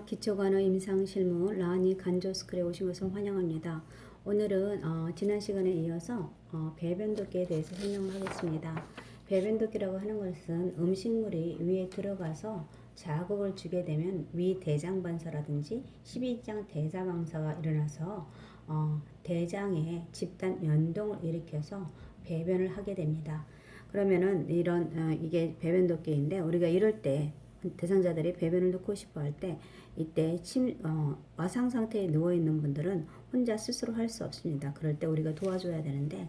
기초간호 임상실무 라니 간조스쿨에 오신 것을 환영합니다. 오늘은 지난 시간에 이어서 배변도끼에 대해서 설명을 하겠습니다. 배변도끼라고 하는 것은 음식물이 위에 들어가서 자극을 주게 되면 위대장반사라든지 12장 대사방사가 일어나서 대장에 집단 연동을 일으켜서 배변을 하게 됩니다. 그러면은 이게 배변도끼인데 우리가 이럴 때 대상자들이 배변을 넣고 싶어 할 때 이때 와상 상태에 누워 있는 분들은 혼자 스스로 할 수 없습니다. 그럴 때 우리가 도와줘야 되는데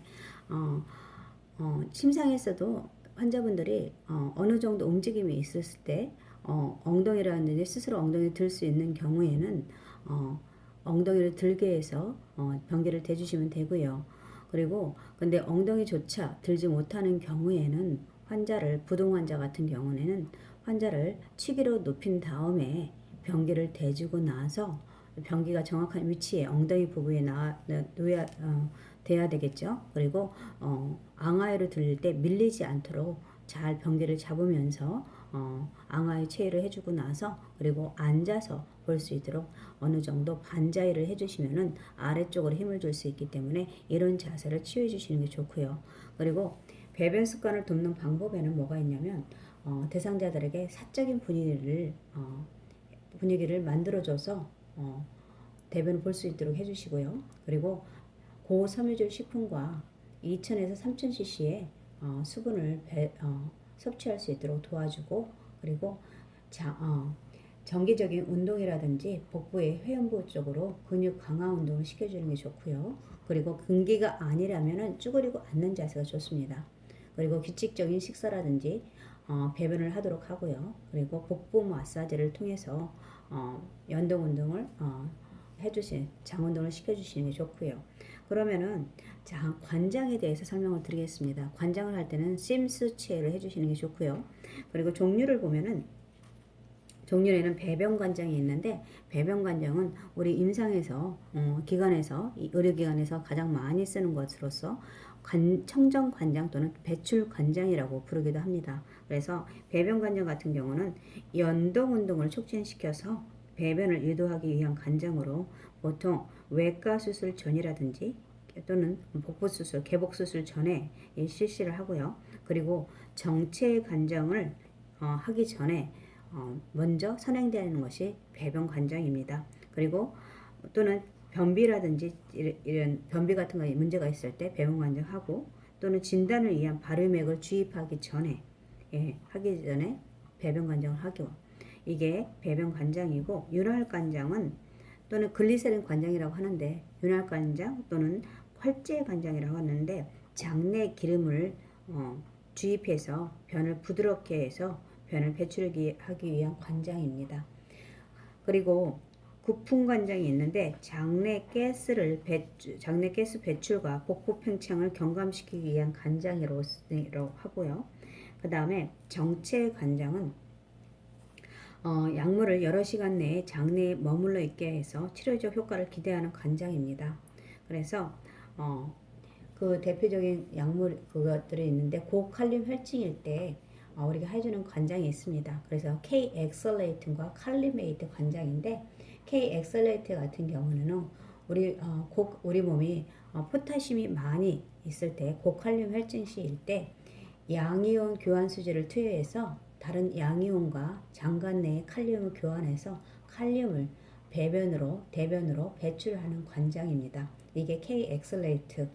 침상에서도 환자분들이 어느 정도 움직임이 있었을 때 엉덩이라든지 스스로 엉덩이를 들 수 있는 경우에는 엉덩이를 들게 해서 변기를 대주시면 되고요. 그리고 근데 엉덩이조차 들지 못하는 경우에는 부동 환자 같은 경우에는 환자를 취기로 눕힌 다음에 변기를 대주고 나서 변기가 정확한 위치에 엉덩이 부분에 돼야 되겠죠. 그리고 앙하유로 들릴 때 밀리지 않도록 잘 변기를 잡으면서 앙하유 체위를 해주고 나서 그리고 앉아서 볼 수 있도록 어느 정도 반자위를 해주시면은 아래쪽으로 힘을 줄 수 있기 때문에 이런 자세를 취해 주시는 게 좋고요. 그리고 배변 습관을 돕는 방법에는 뭐가 있냐면 대상자들에게 사적인 분위기를 만들어줘서 대변을 볼 수 있도록 해주시고요. 그리고 고섬유질 식품과 2000에서 3000cc의 수분을 섭취할 수 있도록 도와주고 그리고 정기적인 운동이라든지 복부의 회음부 쪽으로 근육 강화 운동을 시켜주는 게 좋고요. 그리고 근기가 아니라면 쭈그리고 앉는 자세가 좋습니다. 그리고 규칙적인 식사라든지 배변을 하도록 하고요. 그리고 복부 마사지를 통해서 연동 운동을 장 운동을 시켜주시는 게 좋고요. 그러면은 관장에 대해서 설명을 드리겠습니다. 관장을 할 때는 심스 체를 해주시는 게 좋고요. 그리고 종류를 보면은 종류에는 배변 관장이 있는데 배변 관장은 우리 임상에서 의료기관에서 가장 많이 쓰는 것으로서 청정 관장 또는 배출 관장이라고 부르기도 합니다. 그래서 배변 관장 같은 경우는 연동 운동을 촉진시켜서 배변을 유도하기 위한 관장으로 보통 외과 수술 전이라든지 또는 복부 수술, 개복 수술 전에 실시를 하고요. 그리고 정체 관장을 하기 전에 먼저 선행되는 것이 배변 관장입니다. 그리고 또는 변비라든지 이런 변비 같은 거 문제가 있을 때 배변 관장하고 또는 진단을 위한 발효맥을 주입하기 전에 하기 전에 배변 관장을 하고 이게 배변 관장이고 윤활 관장은 또는 글리세린 관장이라고 하는데 윤활 관장 또는 활제 관장이라고 하는데 장내 기름을 주입해서 변을 부드럽게 해서 변을 배출하기 위한 관장입니다. 그리고 구풍 관장이 있는데 장내 가스 배출과 복부 팽창을 경감시키기 위한 관장이라고 하고요. 그 다음에 정체 관장은 약물을 여러 시간 내에 장내에 머물러 있게 해서 치료적 효과를 기대하는 관장입니다. 그래서 그 대표적인 약물 그것들이 있는데 고칼륨 혈증일 때 우리가 해주는 관장이 있습니다. 그래서 K-엑셀레이튼과 칼리메이트 관장인데 K-엑셀레이트 같은 경우는 우리 몸이 포타슘이 많이 있을 때 고칼륨 혈증 시일 때 양이온 교환 수지를 투여해서 다른 양이온과 장관 내의 칼륨을 교환해서 칼륨을 대변으로 배출하는 관장입니다. 이게 K-엑셀레이트.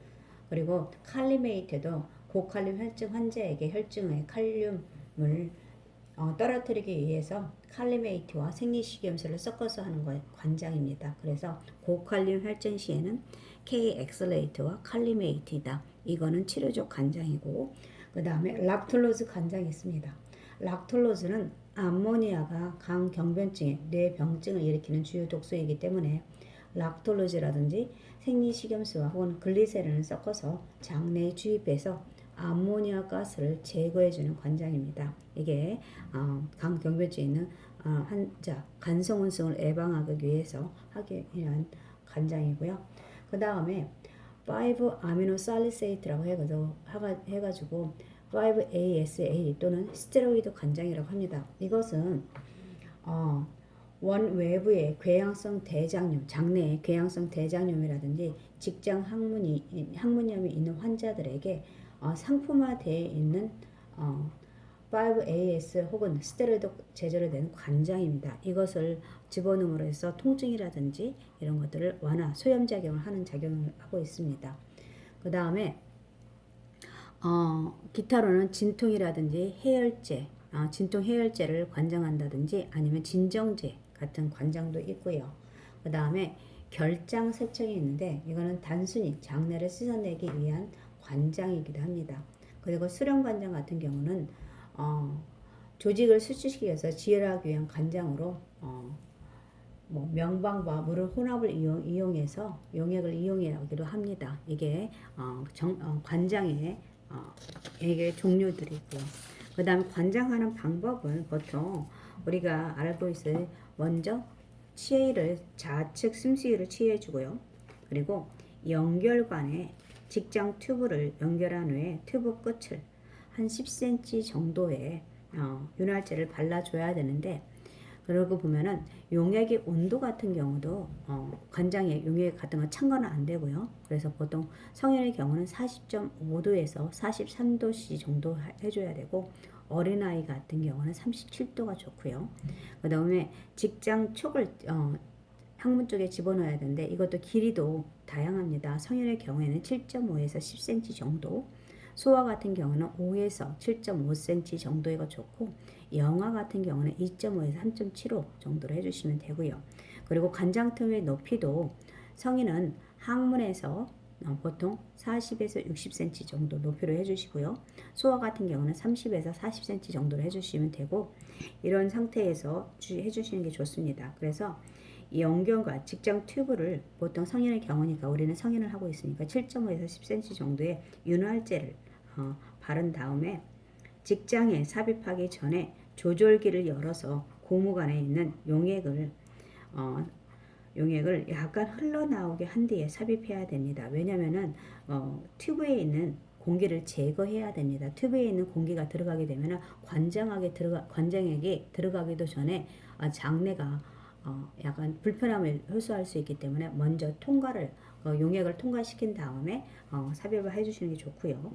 그리고 칼리메이트도 고칼륨 혈증 환자에게 혈증의 칼륨을 떨어뜨리기 위해서 칼리메이트와 생리식염수를 섞어서 하는 관장입니다. 그래서 고칼륨 혈증 시에는 K-엑셀레이트와 칼리메이트이다. 이거는 치료적 관장이고 그 다음에 락톨로즈 관장이 있습니다. 락톨로즈는 암모니아가 강경변증에 뇌병증을 일으키는 주요 독소이기 때문에 락톨로즈라든지 생리식염수와 혹은 글리세린을 섞어서 장내에 주입해서 암모니아 가스를 제거해주는 관장입니다. 이게 강경변증 있는 환자 간성운성을 예방하기 위해서 하기 위한 관장이고요. 그 다음에 5-아미노살리세이트라고 해가지고 5-ASA 또는 스테로이드 관장이라고 합니다. 이것은 원 외부의 궤양성 대장염, 장내의 궤양성 대장염이라든지 직장 항문염이 있는 환자들에게 상품화되어 있는 5AS 혹은 스테로이드 제조로 된 관장입니다. 이것을 집어넣음으로 해서 통증이라든지 이런 것들을 완화, 소염작용을 하는 작용을 하고 있습니다. 그 다음에 기타로는 진통이라든지 해열제, 진통 해열제를 관장한다든지 아니면 진정제 같은 관장도 있고요. 그 다음에 결장 세척이 있는데 이거는 단순히 장내를 씻어내기 위한 관장이기도 합니다. 그리고 수렴 관장 같은 경우는 조직을 수축시키기 위해서 지혈하기 위한 관장으로 명방과 물을 혼합을 이용해서 용액을 이용하기도 합니다. 이게 관장의 이게 종류들이고요. 그 다음 관장하는 방법은 보통 우리가 알고 있어요. 먼저 치해를 좌측 심수위를 치해주고요. 그리고 연결관에 직장 튜브를 연결한 후에 튜브 끝을 한 10cm 정도의 윤활제를 발라줘야 되는데, 그러고 보면은 용액의 온도 같은 경우도 관장에 용액 같은 거 찬 거는 안 되고요. 그래서 보통 성인의 경우는 40.5도에서 43도씨 정도 해줘야 되고, 어린아이 같은 경우는 37도가 좋고요. 그 다음에 직장 촉을 항문 쪽에 집어넣어야 되는데 이것도 길이도 다양합니다. 성인의 경우에는 7.5에서 10cm 정도, 소아 같은 경우는 5에서 7.5cm 정도가 좋고, 영아 같은 경우는 2.5에서 3.75 정도로 해주시면 되고요. 그리고 관장 틈의 높이도 성인은 항문에서 보통 40에서 60cm 정도 높이로 해주시고요. 소아 같은 경우는 30에서 40cm 정도로 해주시면 되고, 이런 상태에서 해주시는 게 좋습니다. 그래서 이 연결과 직장 튜브를 보통 성인의 경우니까 우리는 성인을 하고 있으니까 7.5에서 10cm 정도의 윤활제를 바른 다음에 직장에 삽입하기 전에 조절기를 열어서 고무관에 있는 용액을 약간 흘러나오게 한 뒤에 삽입해야 됩니다. 왜냐면은 튜브에 있는 공기를 제거해야 됩니다. 튜브에 있는 공기가 들어가게 되면 관장액이 들어가기도 전에 장내가 약간 불편함을 호소할 수 있기 때문에 먼저 용액을 통과시킨 다음에 삽입을 해주시는 게 좋고요.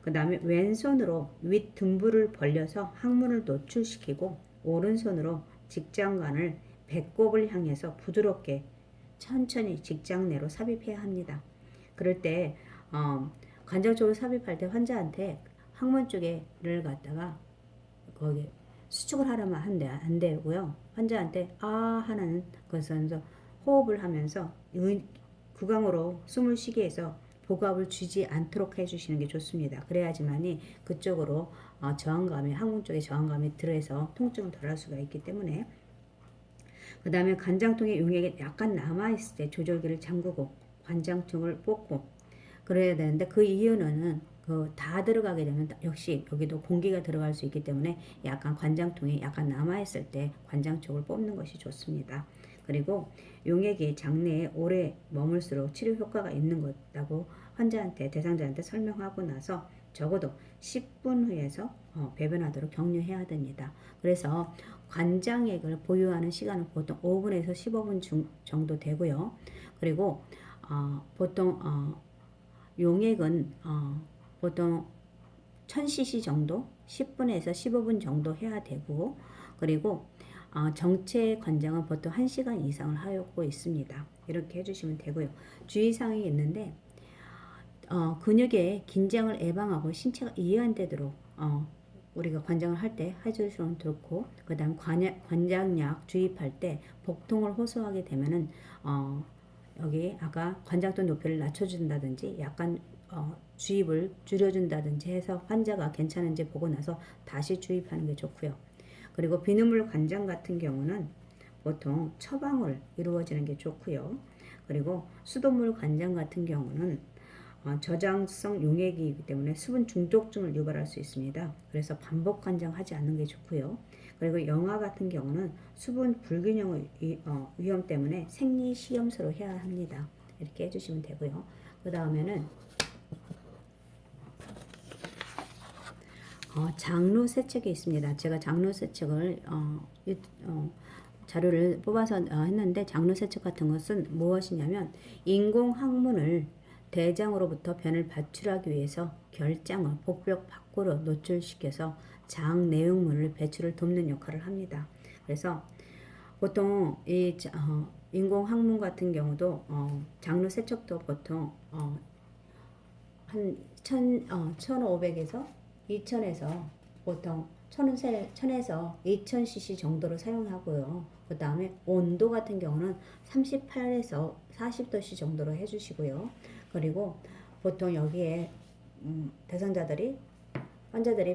그 다음에 왼손으로 윗 등부를 벌려서 항문을 노출시키고 오른손으로 직장관을 배꼽을 향해서 부드럽게 천천히 직장 내로 삽입해야 합니다. 그럴 때 관장 쪽을 삽입할 때 환자한테 항문 쪽에를 갖다가 거기 수축을 하려면 안 되고요. 환자한테 하는 것은 호흡을 하면서 구강으로 숨을 쉬게 해서 복압을 주지 않도록 해주시는 게 좋습니다. 그래야지만이 그쪽으로 항문 쪽에 저항감이 들어서 통증을 덜 할 수가 있기 때문에. 그 다음에 관장통에 용액이 약간 남아있을 때 조절기를 잠그고 관장통을 뽑고 그래야 되는데, 그 이유는 다 들어가게 되면 역시 여기도 공기가 들어갈 수 있기 때문에 약간 관장통이 약간 남아있을 때 관장쪽을 뽑는 것이 좋습니다. 그리고 용액이 장내에 오래 머물수록 치료 효과가 있는 것이라고 대상자한테 설명하고 나서 적어도 10분 후에서 배변하도록 격려해야 됩니다. 그래서 관장액을 보유하는 시간은 보통 5분에서 15분 정도 되고요. 그리고 보통 용액은 보통 1000cc 정도 10분에서 15분 정도 해야 되고, 그리고 정체 관장은 보통 1시간 이상을 하고 있습니다. 이렇게 해주시면 되고요. 주의사항이 있는데 근육의 긴장을 예방하고 신체가 이완되도록 우리가 관장을 할 때 해주시면 좋고, 그 다음 관장약 주입할 때 복통을 호소하게 되면은 여기 아까 관장통 높이를 낮춰준다든지 약간 주입을 줄여준다든지 해서 환자가 괜찮은지 보고 나서 다시 주입하는 게 좋고요. 그리고 비눗물 관장 같은 경우는 보통 처방을 이루어지는 게 좋고요. 그리고 수돗물 관장 같은 경우는 저장성 용액이기 때문에 수분 중독증을 유발할 수 있습니다. 그래서 반복 관장하지 않는 게 좋고요. 그리고 영아 같은 경우는 수분 불균형 위험 때문에 생리식염수로 해야 합니다. 이렇게 해주시면 되고요. 그 다음에는 장로 세척이 있습니다. 제가 장로 세척을 자료를 뽑아서 했는데 장로 세척 같은 것은 무엇이냐면 인공 항문을 대장으로부터 변을 배출하기 위해서 결장을 복벽 밖으로 노출시켜서 장 내용물을 배출을 돕는 역할을 합니다. 그래서 보통 이 인공 항문 같은 경우도 장로 세척도 보통 한 1500에서 2000에서 보통 1000에서 2000cc 정도로 사용하고요. 그 다음에 온도 같은 경우는 38에서 40도씨 정도로 해주시고요. 그리고 보통 여기에 환자들이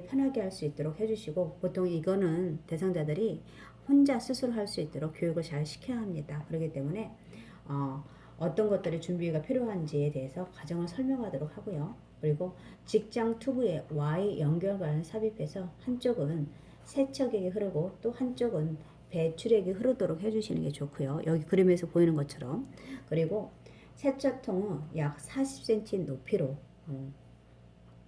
편하게 할 수 있도록 해주시고, 보통 이거는 대상자들이 혼자 스스로 할 수 있도록 교육을 잘 시켜야 합니다. 그렇기 때문에 어떤 것들이 준비가 필요한지에 대해서 과정을 설명하도록 하고요. 그리고 직장 튜브에 Y 연결관을 삽입해서 한쪽은 세척액이 흐르고 또 한쪽은 배출액이 흐르도록 해주시는 게 좋고요. 여기 그림에서 보이는 것처럼. 그리고 세척통은 약 40cm 높이로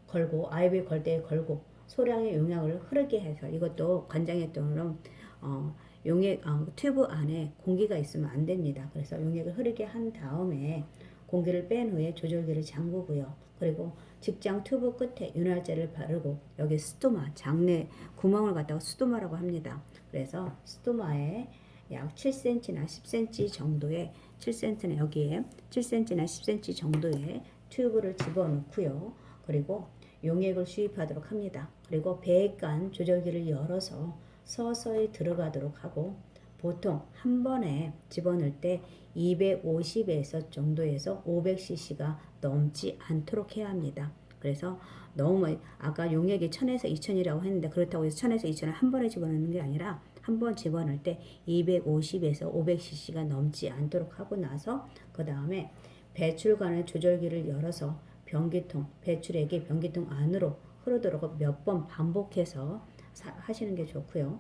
걸고 IV 걸 때 걸고 소량의 용액을 흐르게 해서, 이것도 관장했던 용액 튜브 안에 공기가 있으면 안 됩니다. 그래서 용액을 흐르게 한 다음에 공기를 뺀 후에 조절기를 잠그고요. 그리고 직장 튜브 끝에 윤활제를 바르고, 여기 스토마 장내 구멍을 갖다가 스토마라고 합니다. 그래서 스토마에 약 7cm나 10cm 정도의 7cm나 여기에 7cm나 10cm 정도의 튜브를 집어넣고요. 그리고 용액을 주입하도록 합니다. 그리고 배관 조절기를 열어서 서서히 들어가도록 하고, 보통 한 번에 집어넣을 때 250에서 정도에서 500cc가 넘지 않도록 해야 합니다. 그래서 너무 아까 용액이 1000에서 2000이라고 했는데, 그렇다고 해서 1000에서 2000을 한 번에 집어넣는 게 아니라 한 번 집어넣을 때 250에서 500cc가 넘지 않도록 하고 나서, 그 다음에 배출관의 조절기를 열어서 배출액이 변기통 안으로 흐르도록 몇 번 반복해서 하시는 게 좋고요.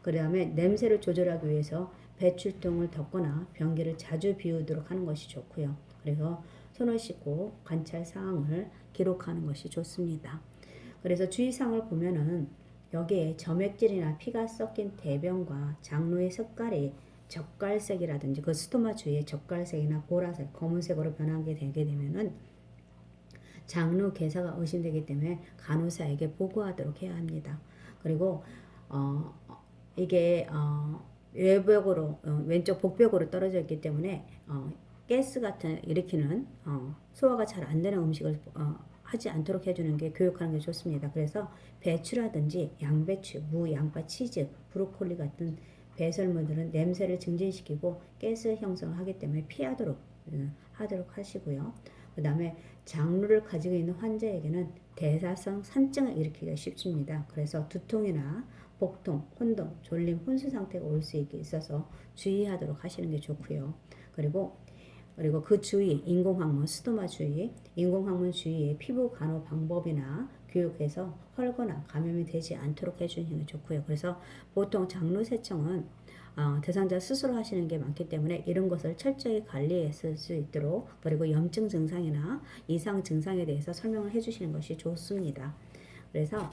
그 다음에 냄새를 조절하기 위해서 배출통을 덮거나 변기를 자주 비우도록 하는 것이 좋고요. 그래서 손을 씻고 관찰 사항을 기록하는 것이 좋습니다. 그래서 주의사항을 보면은 여기에 점액질이나 피가 섞인 대변과 장로의 색깔이 젓갈색이라든지 그 스토마 주위에 젓갈색이나 보라색, 검은색으로 변하게 되게 되면은 장로 괴사가 의심되기 때문에 간호사에게 보고하도록 해야 합니다. 그리고 이게 외벽으로 왼쪽 복벽으로 떨어져 있기 때문에 가스 같은 일으키는 소화가 잘 안 되는 음식을 하지 않도록 해주는 게 교육하는 게 좋습니다. 그래서 배추라든지 양배추, 무, 양파, 치즈, 브로콜리 같은 배설물들은 냄새를 증진시키고 가스 형성을 하기 때문에 피하도록 하도록 하시고요. 그 다음에 장루를 가지고 있는 환자에게는 대사성 산증을 일으키기가 쉽습니다. 그래서 두통이나 복통, 혼동, 졸림, 혼수 상태가 올 수 있어서 주의하도록 하시는 게 좋고요. 그리고 그 주위, 인공항문, 스토마 주위, 인공항문 주위의 피부 간호 방법이나 교육해서 헐거나 감염이 되지 않도록 해주는 게 좋고요. 그래서 보통 장루세청은 대상자 스스로 하시는 게 많기 때문에 이런 것을 철저히 관리했을 수 있도록, 그리고 염증 증상이나 이상 증상에 대해서 설명을 해주시는 것이 좋습니다. 그래서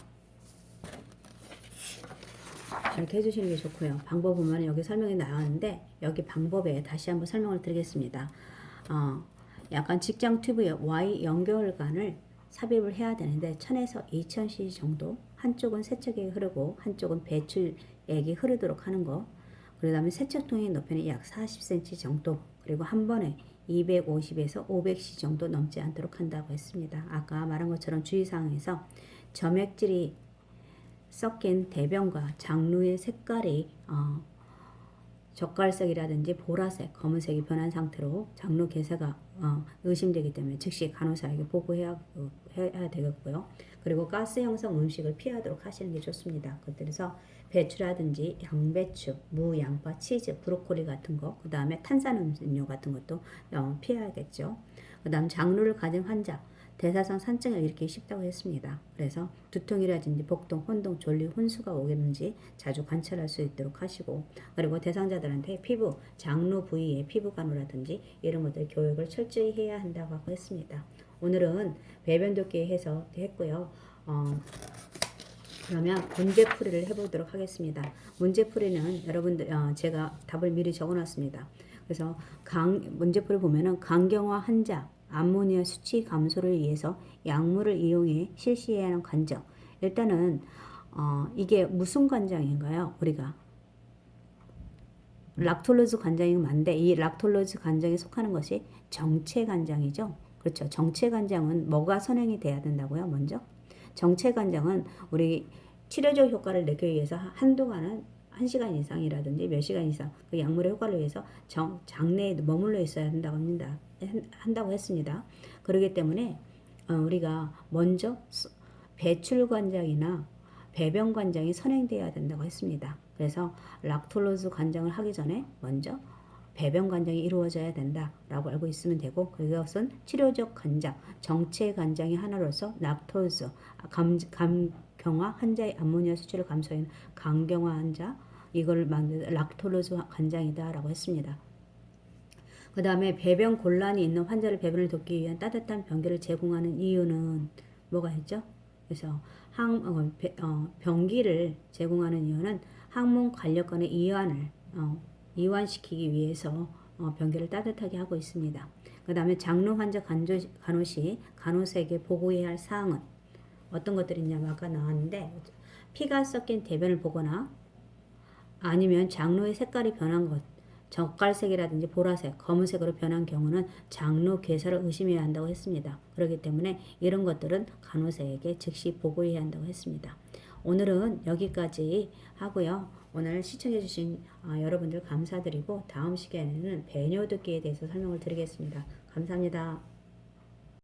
이렇게 해주시는 게 좋고요. 방법 보면 여기 설명이 나왔는데, 여기 방법에 다시 한번 설명을 드리겠습니다. 약간 직장 튜브에 Y 연결관을 삽입을 해야 되는데 1000에서 2000cc 정도, 한쪽은 세척액이 흐르고 한쪽은 배출액이 흐르도록 하는 거, 그 다음에 세척통의 높이는 약 40cm 정도, 그리고 한 번에 250에서 500cc 정도 넘지 않도록 한다고 했습니다. 아까 말한 것처럼 주의사항에서 점액질이 섞인 대변과 장루의 색깔이 젓갈색이라든지 보라색, 검은색이 변한 상태로 장루 괴사가 의심되기 때문에 즉시 간호사에게 보고해야 되겠고요. 그리고 가스 형성 음식을 피하도록 하시는 게 좋습니다. 그래서 배추라든지 양배추, 무, 양파, 치즈, 브로콜리 같은 거, 그 다음에 탄산음료 같은 것도 피해야겠죠. 그 다음 장루를 가진 환자, 대사성 산증을 일으키기 쉽다고 했습니다. 그래서 두통이라든지 복통, 혼동, 졸림, 혼수가 오겠는지 자주 관찰할 수 있도록 하시고, 그리고 대상자들한테 피부, 장루 부위의 피부 간호라든지 이런 것들 교육을 철저히 해야 한다고 하고 했습니다. 오늘은 배변 돕기 해서 했고요. 그러면 문제풀이를 해보도록 하겠습니다. 문제풀이는 여러분들 제가 답을 미리 적어놨습니다. 그래서 문제풀이 보면은 강경화 환자 암모니아 수치 감소를 위해서 약물을 이용해 실시해야 하는 관정. 일단은 이게 무슨 관장인가요? 우리가 락톨로즈 관장이 맞는데 이 락톨로즈 관장에 속하는 것이 정체 관장이죠. 그렇죠. 정체 관장은 뭐가 선행이 돼야 된다고요? 먼저 정체 관장은 우리 치료적 효과를 내기 위해서 한동안은 1시간 이상이라든지 몇 시간 이상 그 약물의 효과를 위해서 장내에 머물러 있어야 한다고 했습니다. 그렇기 때문에 우리가 먼저 배출 관장이나 배변 관장이 선행되어야 된다고 했습니다. 그래서 락톨로즈 관장을 하기 전에 먼저 배변 관장이 이루어져야 된다라고 알고 있으면 되고 그것은 치료적 관장, 정체 관장의 하나로서 락톨즈, 강경화 환자의 암모니아 수치를 감소하는 강경화 환자 이걸 만든 락톨로즈 관장이다라고 했습니다. 그 다음에 배변 곤란이 있는 환자를 배변을 돕기 위한 따뜻한 변기를 제공하는 이유는 뭐가 있죠? 그래서 변기를 제공하는 이유는 항문 관력간의 이완시키기 위해서 변기를 따뜻하게 하고 있습니다. 그 다음에 장로 환자 간호시 간호사에게 보고해야 할 사항은 어떤 것들이 있냐면 아까 나왔는데 피가 섞인 대변을 보거나 아니면 장로의 색깔이 변한 것 젓갈색이라든지 보라색, 검은색으로 변한 경우는 장로 괴사를 의심해야 한다고 했습니다. 그렇기 때문에 이런 것들은 간호사에게 즉시 보고해야 한다고 했습니다. 오늘은 여기까지 하고요. 오늘 시청해주신 여러분들 감사드리고 다음 시간에는 배뇨 듣기에 대해서 설명을 드리겠습니다. 감사합니다.